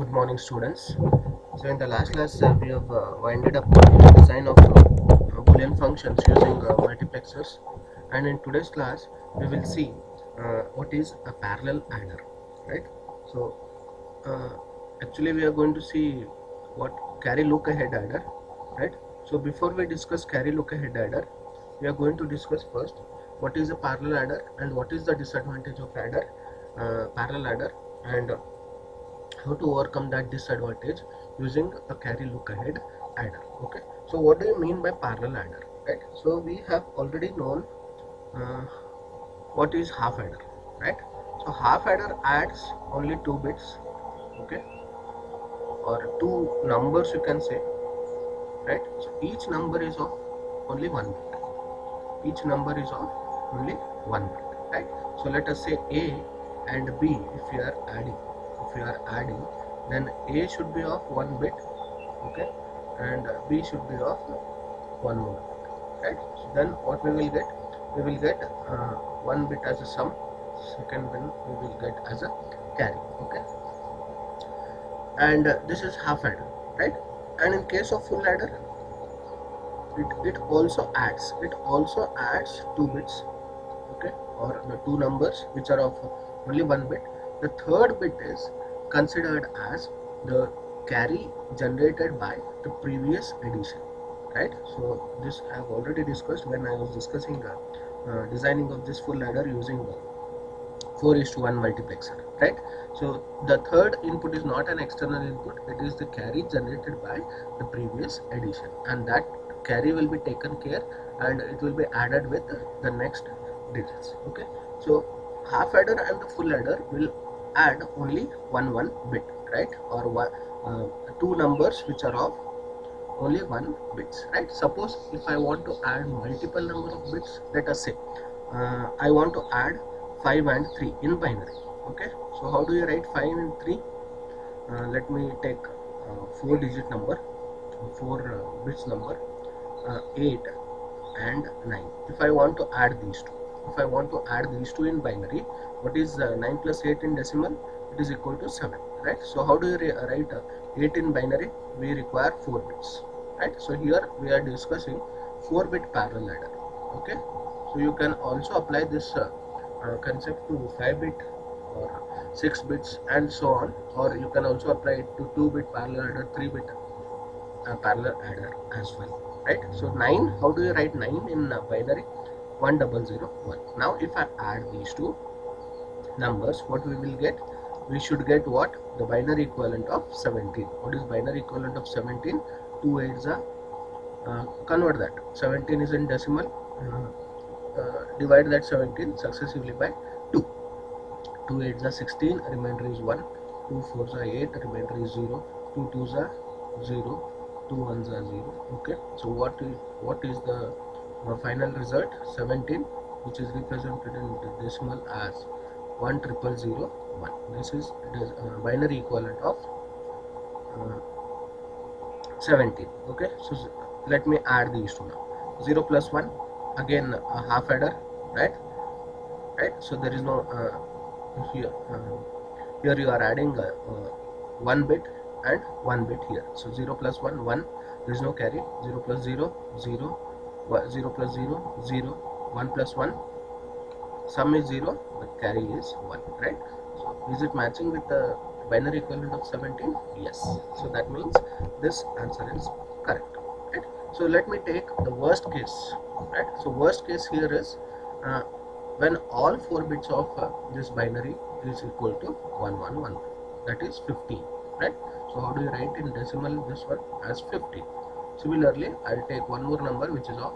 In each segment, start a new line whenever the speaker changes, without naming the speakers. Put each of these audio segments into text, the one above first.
Good morning, students. So in the last class, we have winded up the design of Boolean functions using multiplexers, and in today's class, we will see what is a parallel adder, right? So actually, we are going to see what carry look ahead adder, right? So before we discuss carry look ahead adder, we are going to discuss first what is a parallel adder and what is the disadvantage of adder, parallel adder, and how to overcome that disadvantage using a carry look ahead adder. Okay, so what do you mean by parallel adder, right? So we have already known uh, what is half adder, right? So half adder adds only 2 bits, okay, or two numbers you can say, right? So each number is of only 1 bit, each number is of only 1 bit, right? So let us say A and B. If you are adding then A should be of 1 bit, okay, and B should be of one more bit, right? So then what we will get, we will get 1 bit as a sum, second one we will get as a carry, okay, and this is half adder, right? And in case of full adder, it also adds 2 bits, okay, or the two numbers which are of only 1 bit. The third bit is considered as the carry generated by the previous addition, right? So this I have already discussed when I was discussing designing of this full adder using 4:1 multiplexer, right? So the third input is not an external input, it is the carry generated by the previous addition, and that carry will be taken care and it will be added with the next digits, okay. So half adder and the full adder will add only one bit, right, or two numbers which are of only 1 bits, right? Suppose if I want to add multiple number of bits, let us say I want to add 5 and 3 in binary, okay. So how do you write 5 and 3? Let me take 4 digit number, 4 bits number, 8 and 9. If I want to add these two, in binary, what is 9 plus 8 in decimal? It is equal to 7, right? So how do you write 8 in binary? We require 4 bits, right? So here we are discussing 4-bit parallel adder, okay. So you can also apply this concept to 5-bit or 6 bits and so on, or you can also apply it to 2-bit parallel adder, 3-bit parallel adder as well, right? So 9, how do you write 9 in binary? 1001. Now if I add these two numbers, what we will get? We should get what? The binary equivalent of 17. What is binary equivalent of 17? 2 8s are convert that. 17 is in decimal, divide that 17 successively by 2. 2 8s are 16, remainder is 1. 2 4s are 8, remainder is 0. 2 2s are 0, 2 1s are 0, okay. So what is the final result? 17, which is represented in the decimal as 10001. This is binary equivalent of 17, okay. So let me add these two now. 0 plus 1, again a half adder, right? So there is no here here you are adding 1 bit and 1 bit here. So 0 plus 1 1, there is no carry. 0 plus 0 0, 0 plus 0 0, 1 plus 1, sum is 0 but carry is 1, right? So is it matching with the binary equivalent of 17? Yes. So that means this answer is correct, right? So let me take the worst case, right? So worst case here is when all 4 bits of this binary is equal to 1111, that is 15, right? So how do you write in decimal this one? As 15. Similarly, I'll take one more number which is of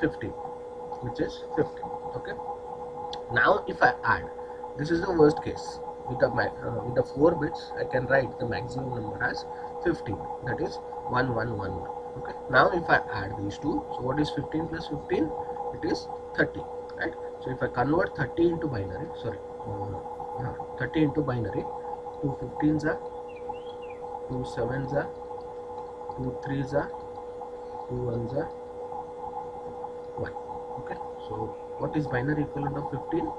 15, which is 50, okay. Now if I add, this is the worst case, with the 4 bits I can write the maximum number as 15, that is 1111, okay. Now if I add these two, so what is 15 plus 15? It is 30, right? So if I convert 30 into binary, 30 into binary, 2 15s are, 2 7s are, 2 3s are, 2 1s are 1, okay. So what is binary equivalent of 15?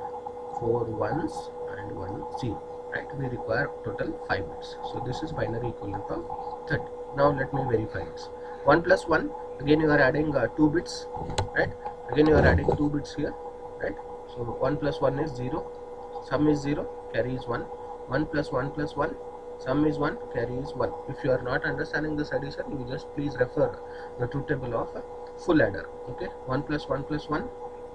4 ones and 1 0, right? We require total 5 bits. So this is binary equivalent of 30. Now let me verify this. 1 plus 1, again you are adding 2 bits, right? Again you are adding 2 bits here, right? So 1 plus 1 is 0, sum is 0, carry is 1. 1 plus 1 plus 1, sum is 1, carry is 1. If you are not understanding this addition, you just please refer the truth table of a full adder. Okay, 1 plus 1 plus 1,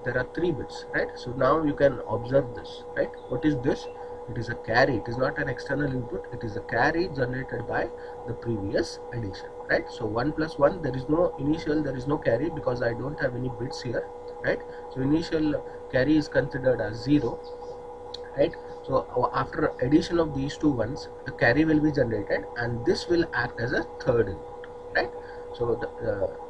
there are 3 bits, right? So now you can observe this, right? What is this? It is a carry. It is not an external input. It is a carry generated by the previous addition, right? So 1 plus 1, there is no initial, there is no carry because I don't have any bits here, right? So initial carry is considered as 0, right? So after addition of these two ones, a carry will be generated and this will act as a third input, right? So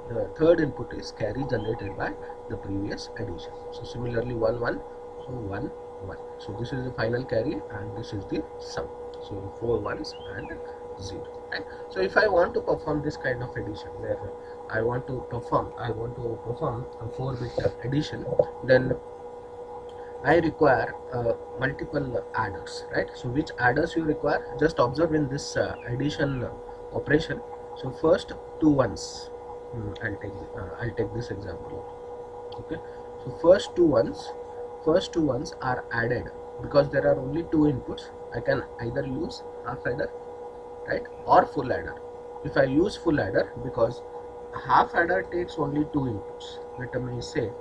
the third input is carry generated by the previous addition. So similarly 1 1, so 1 1. So this is the final carry and this is the sum. So 4 ones and 0, right? So if I want to perform this kind of addition where I want to perform a 4-bit addition, then I require multiple adders, right? So which adders you require? Just observe in this addition operation. So first two ones, I'll take this example. Okay, so first two ones are added because there are only two inputs. I can either use half adder, right, or full adder. If I use full adder, because half adder takes only two inputs. Let me say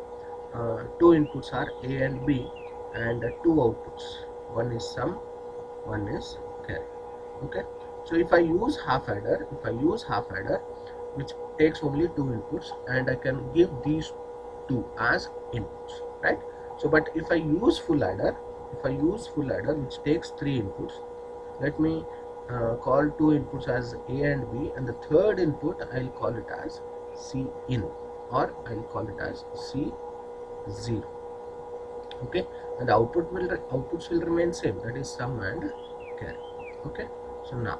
two inputs are A and B and two outputs. One is sum, one is carry. Okay. So if I use half adder, which takes only two inputs, and I can give these two as inputs, right? So but if I use full adder, which takes three inputs, let me call two inputs as A and B, and the third input I'll call it as C in, or I'll call it as C0. Okay, and the outputs will remain same, that is sum and carry. Okay, so now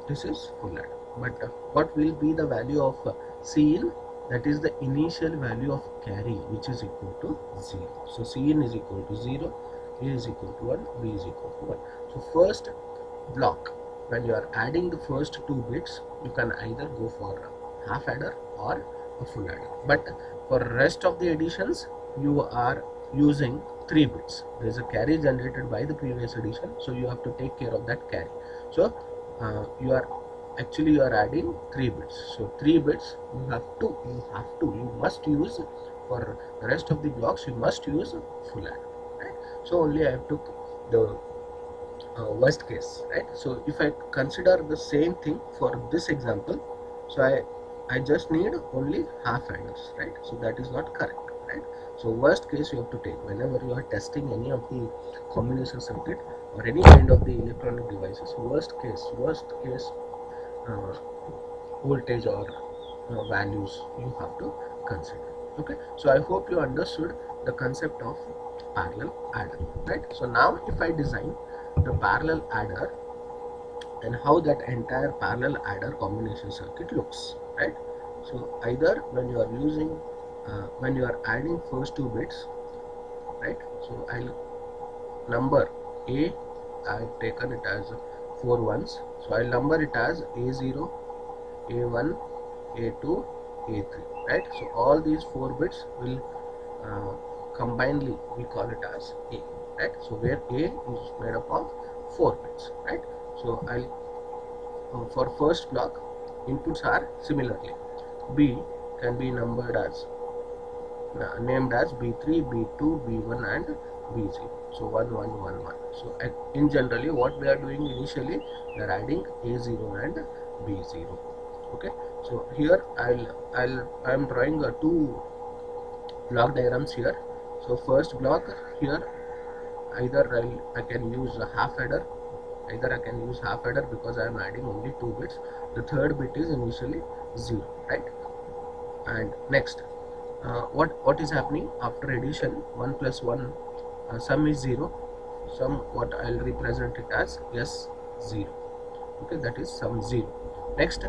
this is full adder, but what will be the value of C in? That is the initial value of carry, which is equal to 0. So C in is equal to 0, A is equal to 1, B is equal to 1. So first block, when you are adding the first two bits, you can either go for half adder or a full adder, but for rest of the additions you are using 3 bits. There is a carry generated by the previous addition, so you have to take care of that carry. So you are adding 3 bits. So 3 bits you must use for the rest of the blocks. You must use full adder, right? So only I have took the worst case, right? So if I consider the same thing for this example, so I just need only half adders, right? So that is not correct, right? So worst case you have to take whenever you are testing any of the combination circuit or any kind of the electronic devices. Worst case voltage or values you have to consider. Okay, so I hope you understood the concept of parallel adder, right? So now if I design the parallel adder, then how that entire parallel adder combination circuit looks, right? So either when you are adding first two bits, right? So I'll number A, I've taken it as 4 ones, so I'll number it as A0, A1, A2, A3, right? So all these 4 bits will combinedly we call it as A, right? So where A is made up of 4 bits, right? So I'll for first block inputs are similarly B can be numbered as named as B3, B2, B1 and B0. So 1 1 1 1. So in generally what we are doing initially, we are adding A0 and B0. Okay, so here I am drawing two block diagrams here. So first block here, either I can use a half adder, because I am adding only 2 bits. The third bit is initially 0, right? And next what is happening after addition? 1 plus 1 sum is 0, sum what I'll represent it as S0. Okay, that is sum 0. Next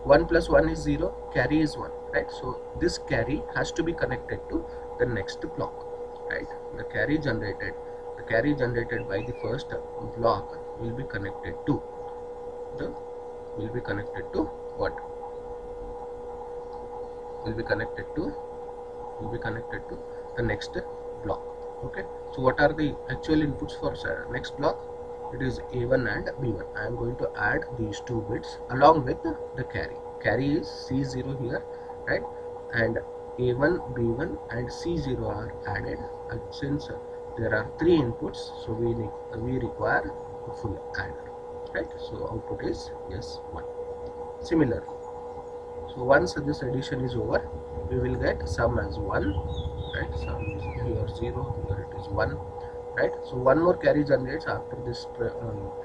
1 plus 1 is 0, carry is 1, right? So this carry has to be connected to the next block, right? The carry generated the carry generated by the first block will be connected to the what will be connected to the next block. Okay, so what are the actual inputs for next block? It is A1 and B1. I am going to add these two bits along with the carry. Carry is C0 here, right? And A1, B1 and C0 are added. And since there are three inputs, so we require a full adder, right? So output is S1. Similar. So once this addition is over, we will get sum as 1, right? Sum is here 0, here it is 1, right? So one more carry generates after this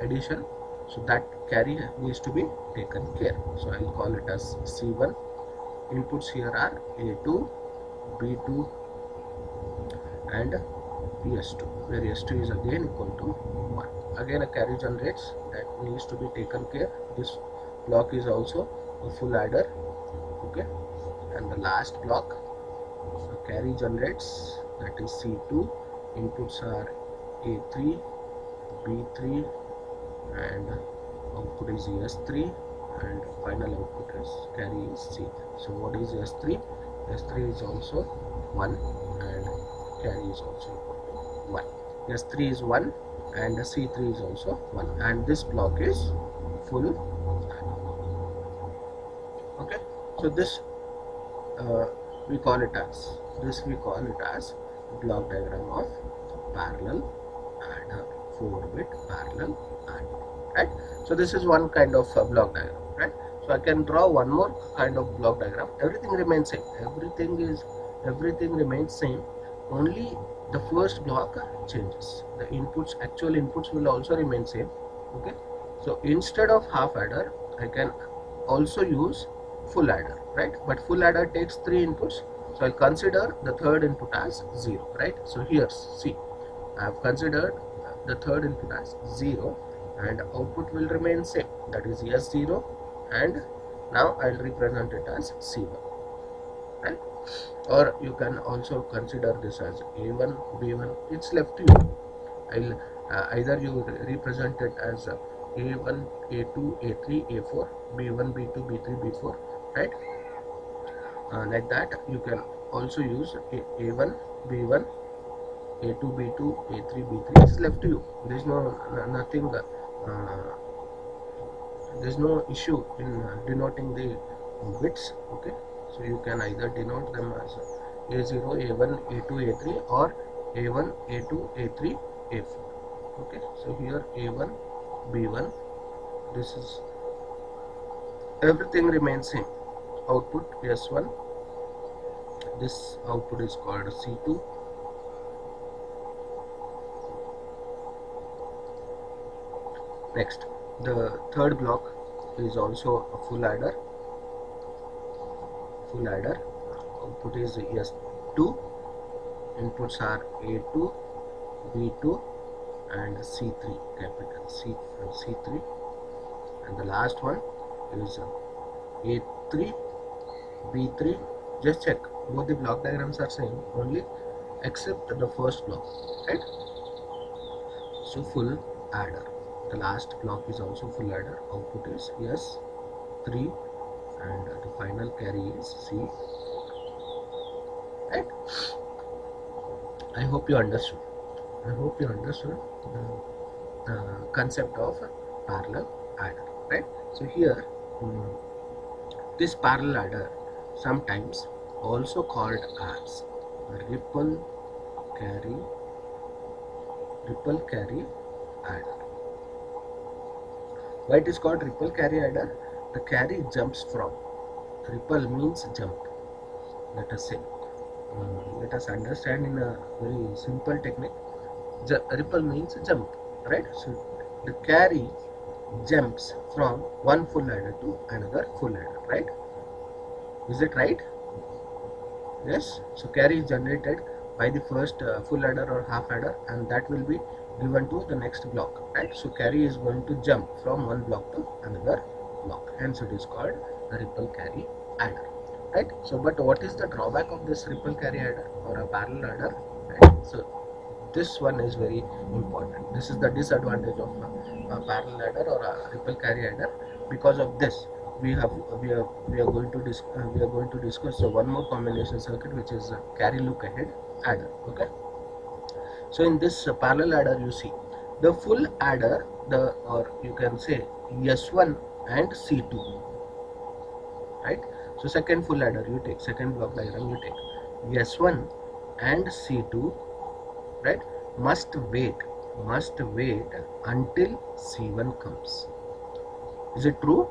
addition, so that carry needs to be taken care. So I will call it as C1. Inputs here are A2, B2 and S2, where S2 is again equal to 1. Again a carry generates, that needs to be taken care. This block is also a full adder. Okay, and the last block, so carry generates, that is C2. Inputs are A3, B3 and output is S3, and final output is carry is C3. So what is S3? S3 is also 1 and carry is also equal to 1. S3 is 1 and C3 is also 1, and this block is full. Okay, so this we call it as block diagram of parallel adder, 4-bit parallel adder, right? So this is one kind of block diagram, right? So I can draw one more kind of block diagram. Everything remains same. Everything remains same. Only the first block changes. The inputs, actual inputs will also remain same. Okay. So instead of half adder, I can also use full adder, right? But full adder takes 3 inputs, so I'll consider the third input as 0, right? So here, see, I have considered the third input as 0, and output will remain same, that is S0, and now I'll represent it as C1, right? Or you can also consider this as A1, B1. It's left to you. I'll either you represent it as A1, A2, A3, A4, B1, B2, B3, B4, right? Like that. You can also use A1, B1, A2, B2, A3, B3. It's left to you. There's nothing. There's no issue in denoting the bits. Okay, so you can either denote them as A0, A1, A2, A3, or A1, A2, A3, A4. Okay, so here A1, B1. This is everything remains same. Output S1. This output is called C2. Next, the third block is also a full adder. Output is S2. Inputs are A2, B2 and C3, capital C3, and the last one is A3, B3. Just check, both the block diagrams are same, only except the first block, right? So full adder. The last block is also full adder. Output is S3 and the final carry is C, right? I hope you understood. The concept of parallel adder, right? So here, this parallel adder, sometimes also called as ripple carry adder. Why it is called ripple carry adder? The carry jumps from, ripple means jump, let us say. Let us understand in a very simple technique. Ripple means jump, right? So the carry jumps from one full adder to another full adder, right? Is it right? Yes. So carry is generated by the first full adder or half adder, and that will be given to the next block, right? So carry is going to jump from one block to another block, hence it is called a ripple carry adder, right? So but what is the drawback of this ripple carry adder or a parallel adder, right? So this one is very important. This is the disadvantage of a parallel adder or a ripple carry adder. Because of this, we are going to discuss one more combination circuit, which is carry look ahead adder. Okay. So in this parallel adder, you see the full adder, or you can say S1 and C2, right? So second full adder you take, second block diagram you take S1 and C2, right? Must wait until C1 comes. Is it true?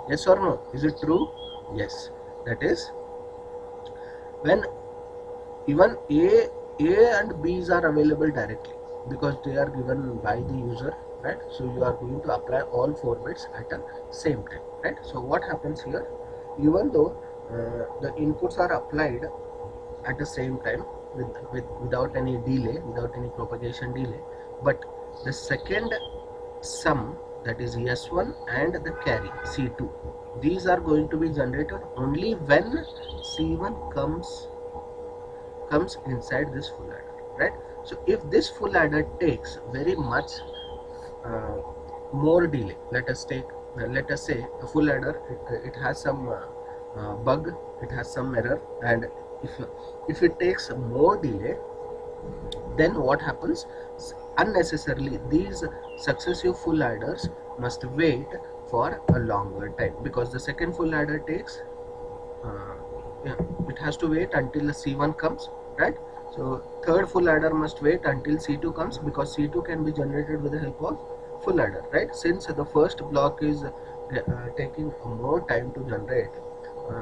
Yes or no? Is it true? Yes. That is, when even A and B's are available directly because they are given by the user, right? So you are going to apply all 4 bits at the same time, right? So what happens here, even though the inputs are applied at the same time without any delay, without any propagation delay, but the second sum, that is S1 and the carry C2, these are going to be generated only when C1 comes inside this full adder, right? So if this full adder takes very much more delay, let us say a full adder, it has some bug, it has some error, and if it takes more delay, then what happens, unnecessarily these successive full adders must wait for a longer time, because the second full adder takes yeah, it has to wait until the C1 comes, right? So third full adder must wait until C2 comes, because C2 can be generated with the help of full adder, right? Since the first block is taking more time to generate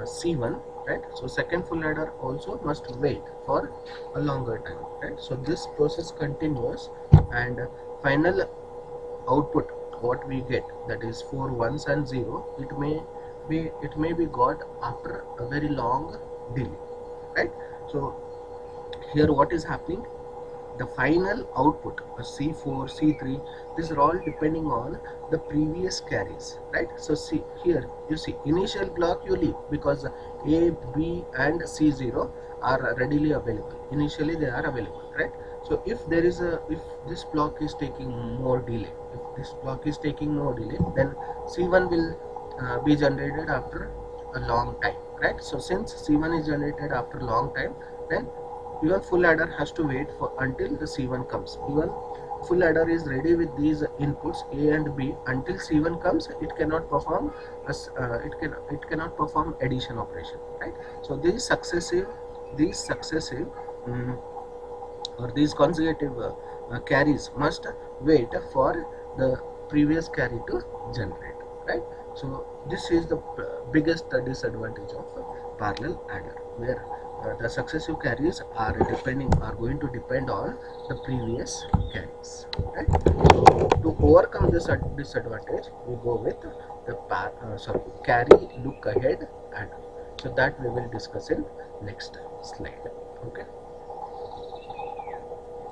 C1, right? So second full adder also must wait for a longer time, right? So this process continues, and final output what we get, that is 4 ones and 0, it may be got after a very long delay, right? So here what is happening, the final output C4, C3, these are all depending on the previous carries, right? So see here, you see initial block you leave because A, B and C0 are readily available. Initially they are available, right? So if this block is taking more delay, then C1 will be generated after a long time, right? So since C1 is generated after a long time, then even full adder has to wait for until the C1 comes. Even full adder is ready with these inputs A and B, until C1 comes, it cannot perform it cannot perform addition operation, right? So these successive or these consecutive carries must wait for the previous carry to generate, right? So this is the biggest disadvantage of parallel adder, where the successive carries are going to depend on the previous carries, right? So to overcome this disadvantage, we go with the carry look ahead adder. So that we will discuss in next slide. Okay.